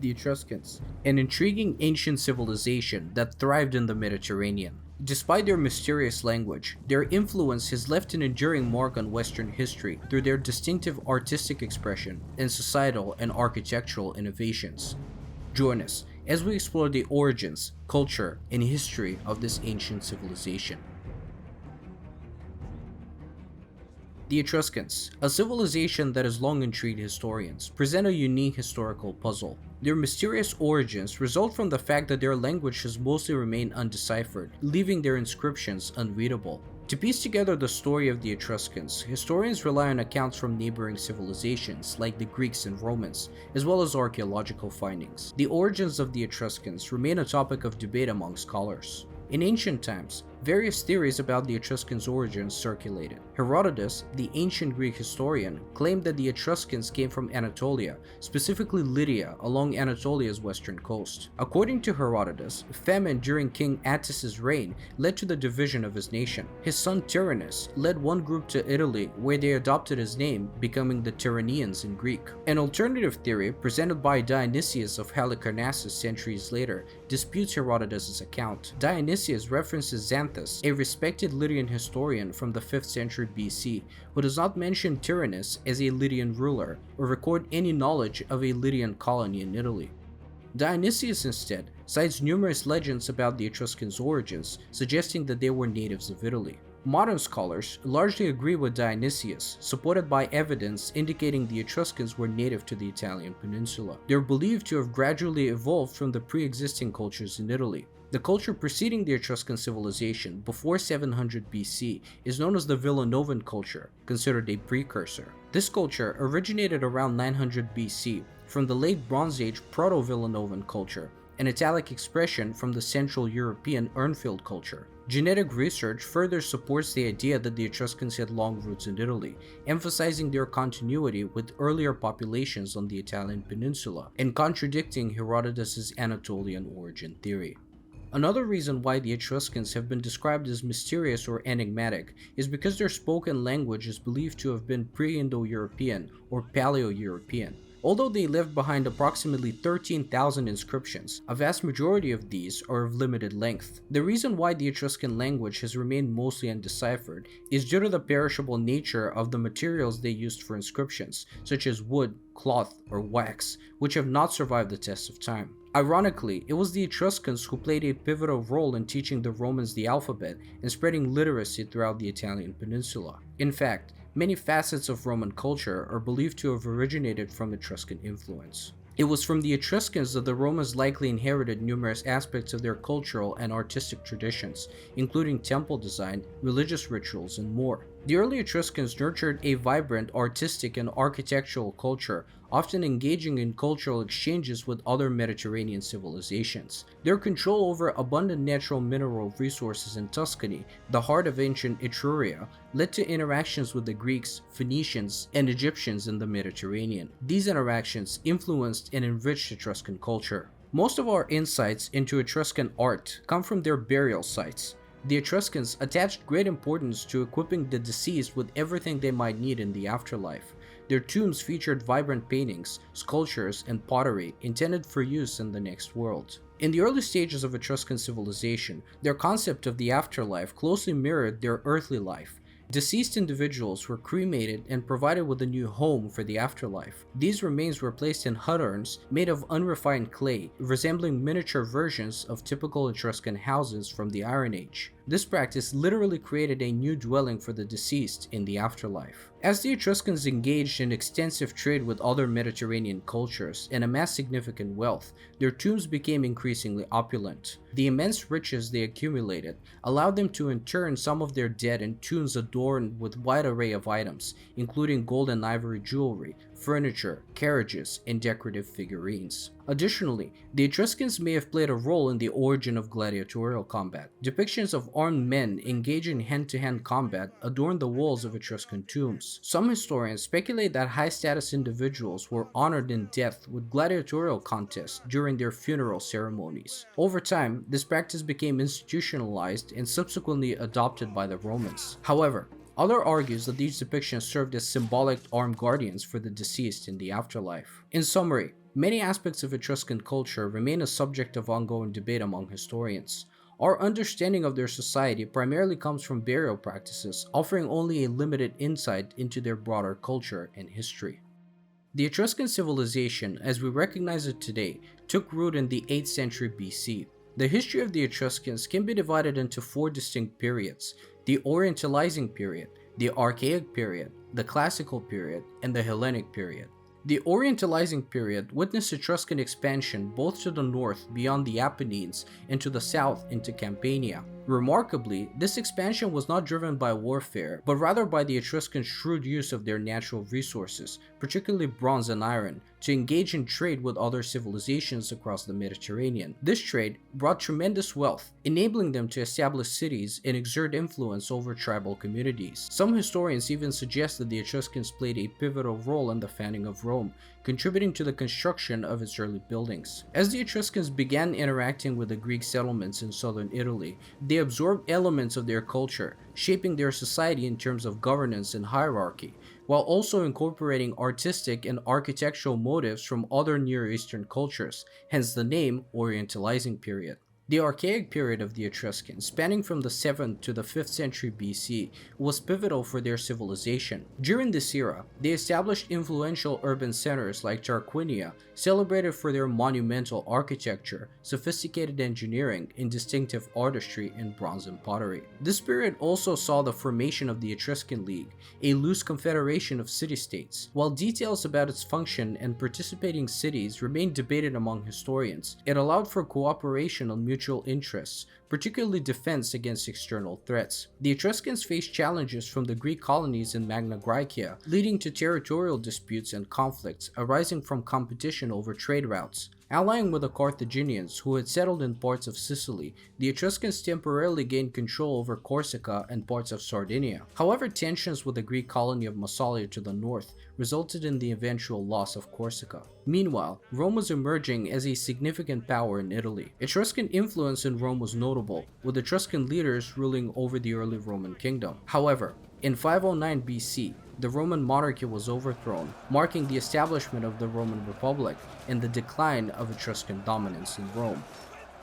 The Etruscans, an intriguing ancient civilization that thrived in the Mediterranean. Despite their mysterious language, their influence has left an enduring mark on Western history through their distinctive artistic expression and societal and architectural innovations. Join us as we explore the origins, culture, and history of this ancient civilization. The Etruscans, a civilization that has long intrigued historians, present a unique historical puzzle. Their mysterious origins result from the fact that their language has mostly remained undeciphered, leaving their inscriptions unreadable. To piece together the story of the Etruscans, historians rely on accounts from neighboring civilizations like the Greeks and Romans, as well as archaeological findings. The origins of the Etruscans remain a topic of debate among scholars. In ancient times, various theories about the Etruscans' origins circulated. Herodotus, the ancient Greek historian, claimed that the Etruscans came from Anatolia, specifically Lydia, along Anatolia's western coast. According to Herodotus, famine during King Attis's reign led to the division of his nation. His son Tyrannus led one group to Italy, where they adopted his name, becoming the Tyrrhenians in Greek. An alternative theory, presented by Dionysius of Halicarnassus centuries later, disputes Herodotus' account. Dionysius references Xanthus, a respected Lydian historian from the 5th century BC, who does not mention Tyrannus as a Lydian ruler or record any knowledge of a Lydian colony in Italy. Dionysius instead cites numerous legends about the Etruscans' origins, suggesting that they were natives of Italy. Modern scholars largely agree with Dionysius, supported by evidence indicating the Etruscans were native to the Italian peninsula. They are believed to have gradually evolved from the pre-existing cultures in Italy. The culture preceding the Etruscan civilization, before 700 BC, is known as the Villanovan culture, considered a precursor. This culture originated around 900 BC from the late Bronze Age Proto-Villanovan culture, an Italic expression from the Central European Urnfield culture. Genetic research further supports the idea that the Etruscans had long roots in Italy, emphasizing their continuity with earlier populations on the Italian peninsula, and contradicting Herodotus' Anatolian origin theory. Another reason why the Etruscans have been described as mysterious or enigmatic is because their spoken language is believed to have been pre-Indo-European or Paleo-European. Although they left behind approximately 13,000 inscriptions, a vast majority of these are of limited length. The reason why the Etruscan language has remained mostly undeciphered is due to the perishable nature of the materials they used for inscriptions, such as wood, cloth, or wax, which have not survived the test of time. Ironically, it was the Etruscans who played a pivotal role in teaching the Romans the alphabet and spreading literacy throughout the Italian peninsula. In fact, many facets of Roman culture are believed to have originated from Etruscan influence. It was from the Etruscans that the Romans likely inherited numerous aspects of their cultural and artistic traditions, including temple design, religious rituals, and more. The early Etruscans nurtured a vibrant artistic and architectural culture, often engaging in cultural exchanges with other Mediterranean civilizations. Their control over abundant natural mineral resources in Tuscany, the heart of ancient Etruria, led to interactions with the Greeks, Phoenicians, and Egyptians in the Mediterranean. These interactions influenced and enriched Etruscan culture. Most of our insights into Etruscan art come from their burial sites. The Etruscans attached great importance to equipping the deceased with everything they might need in the afterlife. Their tombs featured vibrant paintings, sculptures, and pottery intended for use in the next world. In the early stages of Etruscan civilization, their concept of the afterlife closely mirrored their earthly life. Deceased individuals were cremated and provided with a new home for the afterlife. These remains were placed in hut urns made of unrefined clay, resembling miniature versions of typical Etruscan houses from the Iron Age. This practice literally created a new dwelling for the deceased in the afterlife. As the Etruscans engaged in extensive trade with other Mediterranean cultures and amassed significant wealth, their tombs became increasingly opulent. The immense riches they accumulated allowed them to intern some of their dead in tombs adorned with a wide array of items, including gold and ivory jewelry, furniture, carriages, and decorative figurines. Additionally, the Etruscans may have played a role in the origin of gladiatorial combat. Depictions of armed men engaging in hand-to-hand combat adorn the walls of Etruscan tombs. Some historians speculate that high-status individuals were honored in death with gladiatorial contests during their funeral ceremonies. Over time, this practice became institutionalized and subsequently adopted by the Romans. However, Others argue that these depictions served as symbolic armed guardians for the deceased in the afterlife. In summary, many aspects of Etruscan culture remain a subject of ongoing debate among historians. Our understanding of their society primarily comes from burial practices, offering only a limited insight into their broader culture and history. The Etruscan civilization, as we recognize it today, took root in the 8th century BC. The history of the Etruscans can be divided into four distinct periods: the Orientalizing period, the Archaic period, the Classical period, and the Hellenic period. The Orientalizing period witnessed Etruscan expansion both to the north beyond the Apennines and to the south into Campania. Remarkably, this expansion was not driven by warfare, but rather by the Etruscans' shrewd use of their natural resources, particularly bronze and iron, to engage in trade with other civilizations across the Mediterranean. This trade brought tremendous wealth, enabling them to establish cities and exert influence over tribal communities. Some historians even suggest that the Etruscans played a pivotal role in the founding of Rome, contributing to the construction of its early buildings. As the Etruscans began interacting with the Greek settlements in southern Italy, they absorbed elements of their culture, shaping their society in terms of governance and hierarchy, while also incorporating artistic and architectural motifs from other Near Eastern cultures, hence the name Orientalizing period. The Archaic period of the Etruscans, spanning from the 7th to the 5th century BC, was pivotal for their civilization. During this era, they established influential urban centers like Tarquinia, celebrated for their monumental architecture, sophisticated engineering, and distinctive artistry in bronze and pottery. This period also saw the formation of the Etruscan League, a loose confederation of city-states. While details about its function and participating cities remain debated among historians, it allowed for cooperation on mutual interests, particularly defense against external threats. The Etruscans faced challenges from the Greek colonies in Magna Graecia, leading to territorial disputes and conflicts arising from competition over trade routes. Allying with the Carthaginians, who had settled in parts of Sicily, the Etruscans temporarily gained control over Corsica and parts of Sardinia. However, tensions with the Greek colony of Massalia to the north resulted in the eventual loss of Corsica. Meanwhile, Rome was emerging as a significant power in Italy. Etruscan influence in Rome was notable, with Etruscan leaders ruling over the early Roman kingdom. However, in 509 BC, the Roman monarchy was overthrown, marking the establishment of the Roman Republic and the decline of Etruscan dominance in Rome.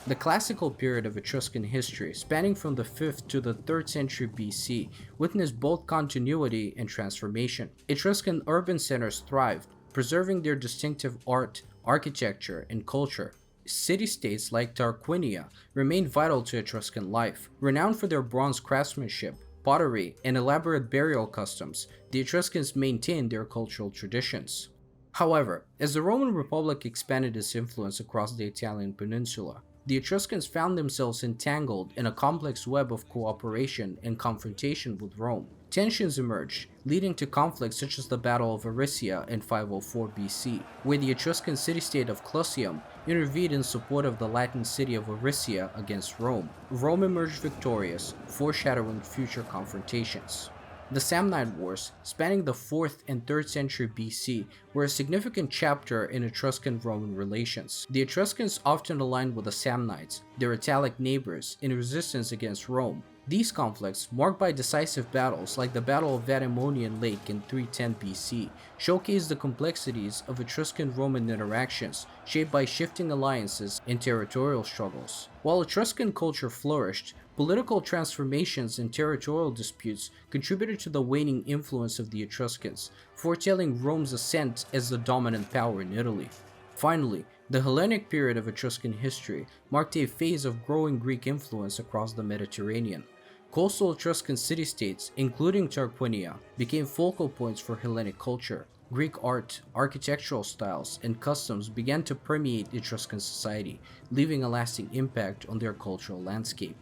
The classical period of Etruscan history, spanning from the 5th to the 3rd century BC, witnessed both continuity and transformation. Etruscan urban centers thrived, preserving their distinctive art, architecture, and culture. City-states like Tarquinia remained vital to Etruscan life. Renowned for their bronze craftsmanship, pottery, and elaborate burial customs, the Etruscans maintained their cultural traditions. However, as the Roman Republic expanded its influence across the Italian peninsula, the Etruscans found themselves entangled in a complex web of cooperation and confrontation with Rome. Tensions emerged, leading to conflicts such as the Battle of Aricia in 504 BC, where the Etruscan city-state of Clusium intervened in support of the Latin city of Aricia against Rome. Rome emerged victorious, foreshadowing future confrontations. The Samnite Wars, spanning the 4th and 3rd century BC, were a significant chapter in Etruscan-Roman relations. The Etruscans often aligned with the Samnites, their Italic neighbors, in resistance against Rome. These conflicts, marked by decisive battles like the Battle of Vadimonian Lake in 310 BC, showcased the complexities of Etruscan-Roman interactions shaped by shifting alliances and territorial struggles. While Etruscan culture flourished, political transformations and territorial disputes contributed to the waning influence of the Etruscans, foretelling Rome's ascent as the dominant power in Italy. Finally, the Hellenic period of Etruscan history marked a phase of growing Greek influence across the Mediterranean. Coastal Etruscan city-states, including Tarquinia, became focal points for Hellenic culture. Greek art, architectural styles, and customs began to permeate Etruscan society, leaving a lasting impact on their cultural landscape.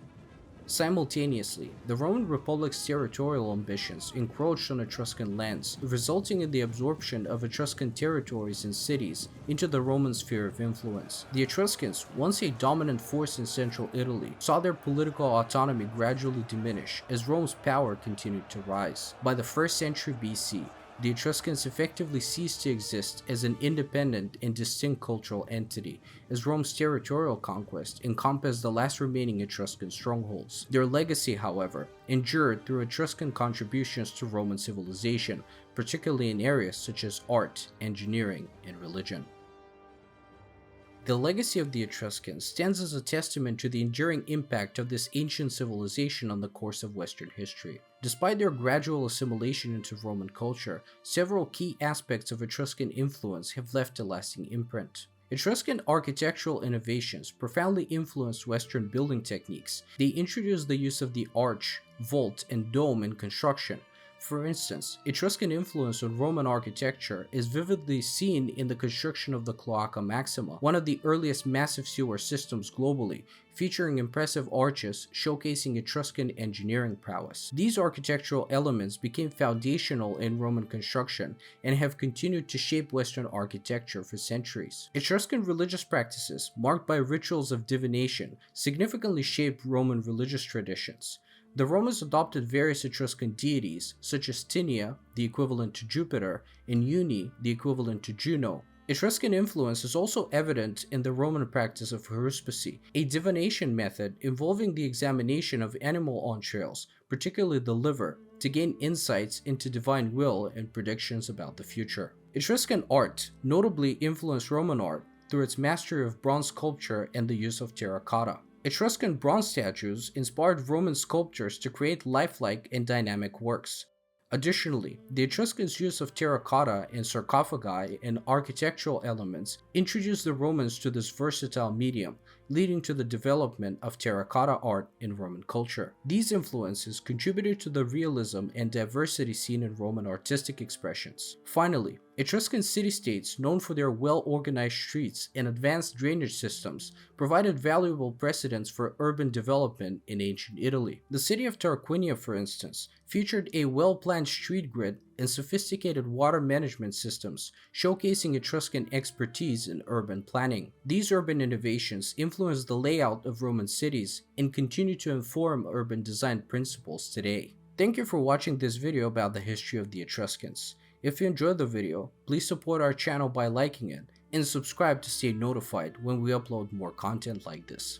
Simultaneously, the Roman Republic's territorial ambitions encroached on Etruscan lands, resulting in the absorption of Etruscan territories and cities into the Roman sphere of influence. The Etruscans, once a dominant force in central Italy, saw their political autonomy gradually diminish as Rome's power continued to rise. By the 1st century BC, the Etruscans effectively ceased to exist as an independent and distinct cultural entity, as Rome's territorial conquest encompassed the last remaining Etruscan strongholds. Their legacy, however, endured through Etruscan contributions to Roman civilization, particularly in areas such as art, engineering, and religion. The legacy of the Etruscans stands as a testament to the enduring impact of this ancient civilization on the course of Western history. Despite their gradual assimilation into Roman culture, several key aspects of Etruscan influence have left a lasting imprint. Etruscan architectural innovations profoundly influenced Western building techniques. They introduced the use of the arch, vault, and dome in construction. For instance, Etruscan influence on Roman architecture is vividly seen in the construction of the Cloaca Maxima, one of the earliest massive sewer systems globally, featuring impressive arches showcasing Etruscan engineering prowess. These architectural elements became foundational in Roman construction and have continued to shape Western architecture for centuries. Etruscan religious practices, marked by rituals of divination, significantly shaped Roman religious traditions. The Romans adopted various Etruscan deities, such as Tinia, the equivalent to Jupiter, and Uni, the equivalent to Juno. Etruscan influence is also evident in the Roman practice of haruspicy, a divination method involving the examination of animal entrails, particularly the liver, to gain insights into divine will and predictions about the future. Etruscan art notably influenced Roman art through its mastery of bronze sculpture and the use of terracotta. Etruscan bronze statues inspired Roman sculptors to create lifelike and dynamic works. Additionally, the Etruscans' use of terracotta and sarcophagi and architectural elements introduced the Romans to this versatile medium, leading to the development of terracotta art in Roman culture. These influences contributed to the realism and diversity seen in Roman artistic expressions. Finally, Etruscan city-states, known for their well-organized streets and advanced drainage systems, provided valuable precedents for urban development in ancient Italy. The city of Tarquinia, for instance, featured a well-planned street grid and sophisticated water management systems, showcasing Etruscan expertise in urban planning. These urban innovations influenced the layout of Roman cities and continue to inform urban design principles today. Thank you for watching this video about the history of the Etruscans. If you enjoyed the video, please support our channel by liking it and subscribe to stay notified when we upload more content like this.